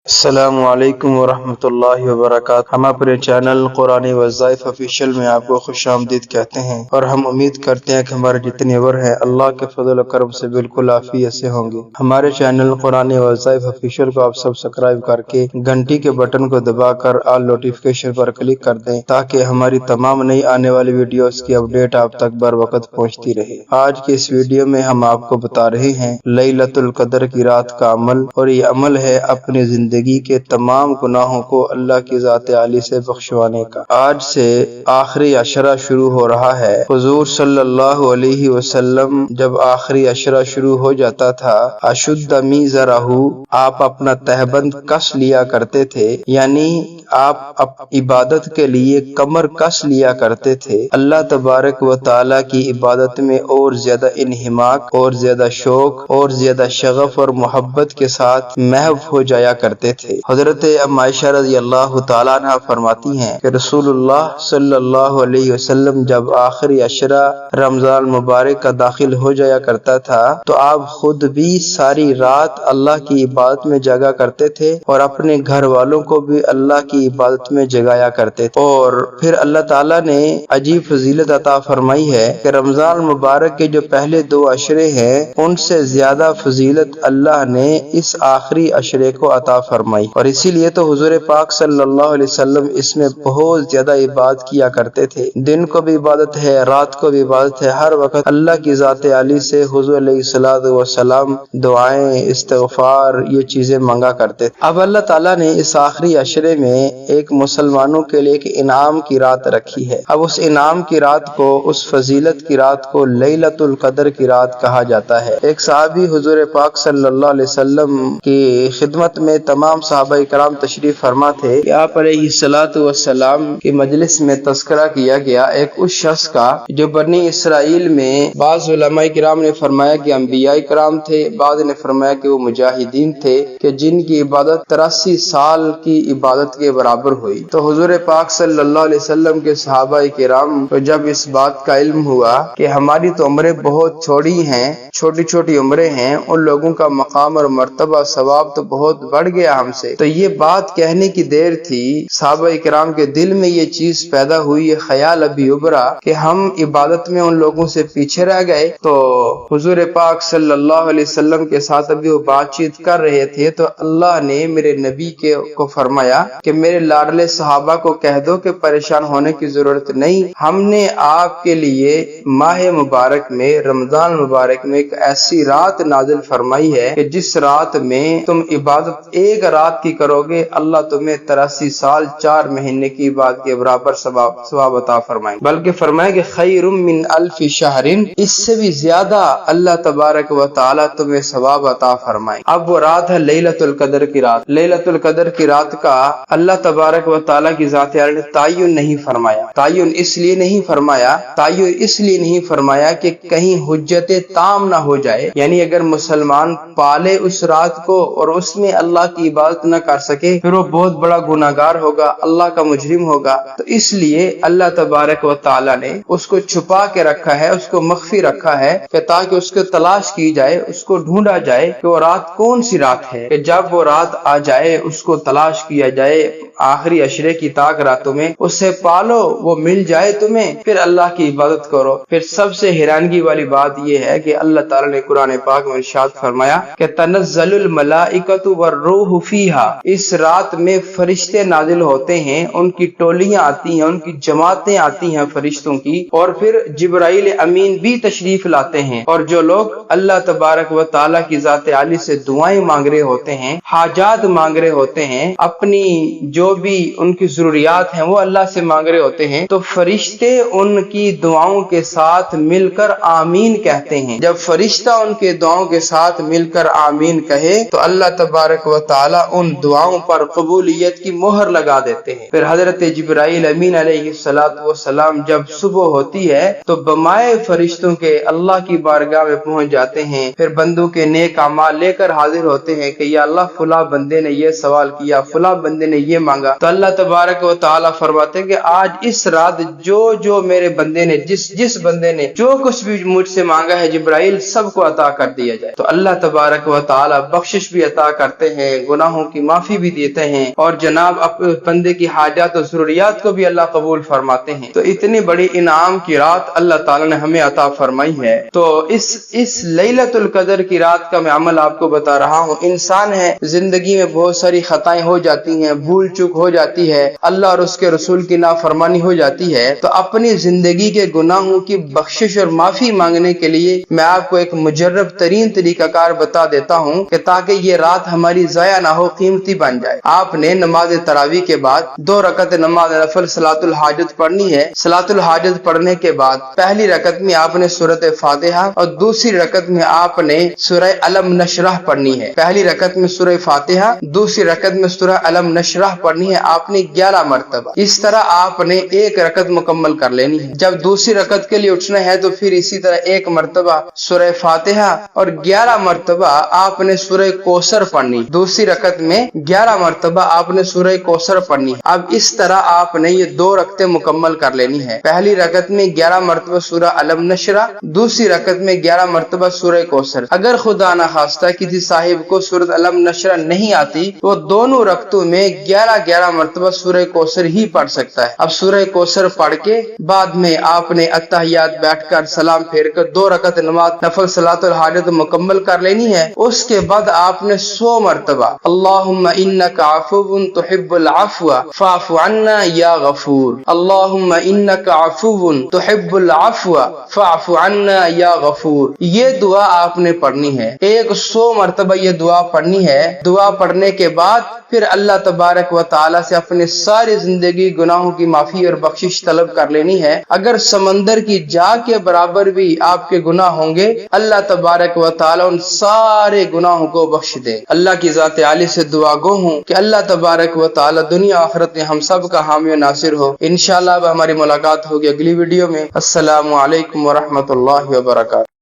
السلام علیکم ورحمۃ اللہ وبرکاتہ۔ ہم اپنے چینل قرآن وظائف آفیشیل میں آپ کو خوش آمدید کہتے ہیں اور ہم امید کرتے ہیں کہ ہمارے جتنے ور ہیں اللہ کے فضل و کرم سے بالکل عافیت سے ہوں گے۔ ہمارے چینل قرآن وظائف آفیشیل کو آپ سبسکرائب کر کے گھنٹی کے بٹن کو دبا کر آل نوٹیفیکیشن پر کلک کر دیں تاکہ ہماری تمام نئی آنے والی ویڈیوز کی اپڈیٹ آپ تک بر وقت پہنچتی رہے۔ آج کے اس ویڈیو میں ہم آپ کو بتا رہے ہیں لیلۃ القدر کی رات کا عمل، اور یہ عمل ہے اپنی زندگی کے تمام گناہوں کو اللہ کی ذات عالی سے بخشوانے کا۔ آج سے آخری عشرہ شروع ہو رہا ہے۔ حضور صلی اللہ علیہ وسلم جب آخری عشرہ شروع ہو جاتا تھا، اشد میزرہ، آپ اپنا تہبند کس لیا کرتے تھے، یعنی آپ عبادت کے لیے کمر کس لیا کرتے تھے۔ اللہ تبارک و تعالی کی عبادت میں اور زیادہ انہماک اور زیادہ شوق اور زیادہ شغف اور محبت کے ساتھ محو ہو جایا کرتے تھے۔ حضرت ام عائشہ رضی اللہ تعالیٰ عنہ فرماتی ہیں کہ رسول اللہ صلی اللہ علیہ وسلم جب آخری عشرہ رمضان مبارک کا داخل ہو جایا کرتا تھا تو آپ خود بھی ساری رات اللہ کی عبادت میں جگا کرتے تھے اور اپنے گھر والوں کو بھی اللہ کی عبادت میں جگایا کرتے تھے۔ اور پھر اللہ تعالیٰ نے عجیب فضیلت عطا فرمائی ہے کہ رمضان مبارک کے جو پہلے دو عشرے ہیں ان سے زیادہ فضیلت اللہ نے اس آخری عشرے کو عطا فرمائی، اور اسی لیے تو حضور پاک صلی اللہ علیہ وسلم اس میں بہت زیادہ عبادت کیا کرتے تھے۔ دن کو بھی عبادت ہے، رات کو بھی عبادت ہے، ہر وقت اللہ کی ذات عالی سے حضور علیہ الصلوۃ والسلام دعائیں، استغفار، یہ چیزیں مانگا کرتے تھے۔ اب اللہ تعالیٰ نے اس آخری عشرے میں ایک مسلمانوں کے لیے ایک انعام کی رات رکھی ہے۔ اب اس انعام کی رات کو، اس فضیلت کی رات کو لیلۃ القدر کی رات کہا جاتا ہے۔ ایک صحابی حضور پاک صلی اللہ علیہ وسلم کی خدمت میں تمام صحابہ کرام تشریف فرما تھے کہ آپ علیہ الصلوۃ والسلام کی مجلس میں تذکرہ کیا گیا ایک اس شخص کا جو بنی اسرائیل میں، بعض علماء کرام نے فرمایا کہ انبیاء کرام تھے، بعض نے فرمایا کہ وہ مجاہدین تھے، کہ جن کی عبادت 83 سال کی عبادت کے برابر ہوئی۔ تو حضور پاک صلی اللہ علیہ وسلم کے صحابہ کرام کو جب اس بات کا علم ہوا کہ ہماری تو عمریں بہت چھوٹی ہیں، چھوٹی چھوٹی عمریں ہیں، ان لوگوں کا مقام اور مرتبہ ثواب تو بہت بڑھ گیا ہم سے، تو یہ بات کہنے کی دیر تھی، صحابہ کرام کے دل میں یہ چیز پیدا ہوئی، یہ خیال ابھی ابھرا کہ ہم عبادت میں ان لوگوں سے پیچھے رہ گئے۔ تو حضور پاک صلی اللہ علیہ وسلم کے ساتھ ابھی وہ بات چیت کر رہے تھے تو اللہ نے میرے نبی کو فرمایا کہ میرے لاڈلے صحابہ کو کہہ دو کہ پریشان ہونے کی ضرورت نہیں، ہم نے آپ کے لیے ماہ مبارک میں، رمضان مبارک میں ایک ایسی رات نازل فرمائی ہے کہ جس رات میں تم عبادت ایک رات کی کرو گے اللہ تمہیں 83 سال 4 مہینے کی عبادت کے برابر ثواب عطا فرمائیں، بلکہ فرمائے کہ خیر من الف شہر، اس سے بھی زیادہ اللہ تبارک و تعالی تمہیں ثواب عطا فرمائیں۔ اب وہ رات ہے لیلۃ القدر کی رات۔ لیلۃ القدر کی رات کا اللہ تبارک و تعالی کی ذات عالی نے تعین نہیں فرمایا۔ تعین اس لیے نہیں فرمایا کہ کہیں حجت تام نہ ہو جائے، یعنی اگر مسلمان پالے اس رات کو اور اس میں اللہ کی عبادت نہ کر سکے پھر وہ بہت بڑا گناہگار ہوگا، اللہ کا مجرم ہوگا۔ تو اس لیے اللہ تبارک و تعالی نے اس کو چھپا کے رکھا ہے، اس کو مخفی رکھا ہے کہ تاکہ اس کو تلاش کی جائے، اس کو ڈھونڈا جائے کہ وہ رات کون سی رات ہے، کہ جب وہ رات آ جائے اس کو تلاش کیا جائے آخری عشرے کی طاق راتوں میں، اسے پالو، وہ مل جائے تمہیں، پھر اللہ کی عبادت کرو۔ پھر سب سے حیرانگی والی بات یہ ہے کہ اللہ تعالی نے قرآن پاک میں ارشاد فرمایا کہ تنزل الملائکۃ والروح فیہا، اس رات میں فرشتے نازل ہوتے ہیں، ان کی ٹولیاں آتی ہیں، ان کی جماعتیں آتی ہیں فرشتوں کی، اور پھر جبرائیل امین بھی تشریف لاتے ہیں، اور جو لوگ اللہ تبارک و تعالی کی ذات عالی سے دعائیں مانگ رہے ہوتے ہیں، حاجات مانگ رہے ہوتے ہیں، اپنی جو بھی ان کی ضروریات ہیں وہ اللہ سے مانگ رہے ہوتے ہیں، تو فرشتے ان کی دعاؤں کے ساتھ مل کر آمین کہتے ہیں۔ جب فرشتہ ان کے دعاؤں کے ساتھ مل کر آمین کہے تو اللہ تبارک و تعالی ان دعاؤں پر قبولیت کی مہر لگا دیتے ہیں۔ پھر حضرت جبرائیل امین علیہ السلام جب صبح ہوتی ہے تو بمائے فرشتوں کے اللہ کی بارگاہ میں پہنچ جاتے ہیں، پھر بندوں کے نیک اعمال لے کر حاضر ہوتے ہیں کہ یا اللہ فلاں بندے نے یہ سوال کیا، فلاں بندے نے یہ مانگا تو اللہ تبارک و تعالی فرماتے ہیں کہ آج اس رات جو میرے بندے نے جس بندے نے جو کچھ بھی مجھ سے مانگا ہے جبرائیل سب کو عطا کر دیا جائے۔ تو اللہ تبارک و تعالی بخشش بھی عطا کرتے ہیں، گناہوں کی معافی بھی دیتے ہیں، اور جناب اپنے بندے کی حاجات و ضروریات کو بھی اللہ قبول فرماتے ہیں۔ تو اتنی بڑی انعام کی رات اللہ تعالی نے ہمیں عطا فرمائی ہے۔ تو اس لیلۃ القدر کی رات کا میں عمل آپ کو بتا رہا ہوں۔ انسان ہے، زندگی میں بہت ساری خطائیں ہو جاتی ہیں، بھول چوک ہو جاتی ہے، اللہ اور اس کے رسول کی نافرمانی ہو جاتی ہے، تو اپنی زندگی کے گناہوں کی بخشش اور معافی مانگنے کے لیے میں آپ کو ایک مجرب ترین طریقہ کار بتا دیتا ہوں کہ تاکہ یہ رات ہماری ضائع نہ ہو، قیمتی بن جائے۔ آپ نے نماز تراویح کے بعد 2 رکعت نماز نفل صلاۃ الحاجت پڑھنی ہے۔ صلاۃ الحاجت پڑھنے کے بعد پہلی رکعت میں آپ نے سورۃ فاتحہ اور دوسری رکعت میں آپ نے سورہ الم نشرح پڑھنی ہے۔ پہلی رکعت میں سورہ فاتحہ، دوسری رکعت میں سورہ الم نشرح پڑھنی ہے آپ نے 11 مرتبہ۔ اس طرح آپ نے 1 رکعت مکمل کر لینی ہے۔ جب دوسری رکعت کے لیے اٹھنا ہے تو پھر اسی طرح 1 مرتبہ سورہ فاتحہ اور 11 مرتبہ آپ نے سورہ کوثر پڑھنی۔ دوسری رکعت میں 11 مرتبہ آپ نے سورہ کوثر پڑھنی۔ اب اس طرح آپ نے یہ 2 رکعتیں مکمل کر لینی ہے۔ پہلی رکعت میں 11 مرتبہ سورہ الم نشرح، دوسری رکعت میں 11 مرتبہ سورہ کوثر۔ اگر خدا نہ خواستہ کسی صاحب کو سورۃ الم نشرح نہیں آتی تو وہ دونوں رکعتوں میں 11 مرتبہ سورہ کوثر ہی پڑھ سکتا ہے۔ اب سورہ کوثر پڑھ کے بعد میں آپ نے اتحیات بیٹھ کر سلام پھیر کر 2 رکعت نماز نفل صلاۃ الحاجت مکمل کر لینی ہے۔ اس کے بعد آپ نے 100 مرتبہ اللہم انک عفو تحب العفو فاعف عنا یا غفور، اللہم انک عفو تحب العفو فاعف عنا یا غفور، یہ دعا آپ نے پڑھنی ہے۔ 100 مرتبہ یہ دعا پڑھنی ہے۔ دعا پڑھنے کے بعد پھر اللہ تبارک و تعالی سے اپنے ساری زندگی گناہوں کی معافی اور بخشش طلب کر لینی ہے۔ اگر سمندر کی جا کے برابر بھی آپ کے گناہ ہوں گے، اللہ تبارک و تعالی ان سارے گناہوں کو بخش دے۔ اللہ کی ذات عالی سے دعا گو ہوں کہ اللہ تبارک و تعالی دنیا آخرت میں ہم سب کا حامی و ناصر ہو۔ انشاءاللہ اب ہماری ملاقات ہوگی اگلی ویڈیو میں۔ السلام علیکم ورحمۃ اللہ وبرکاتہ۔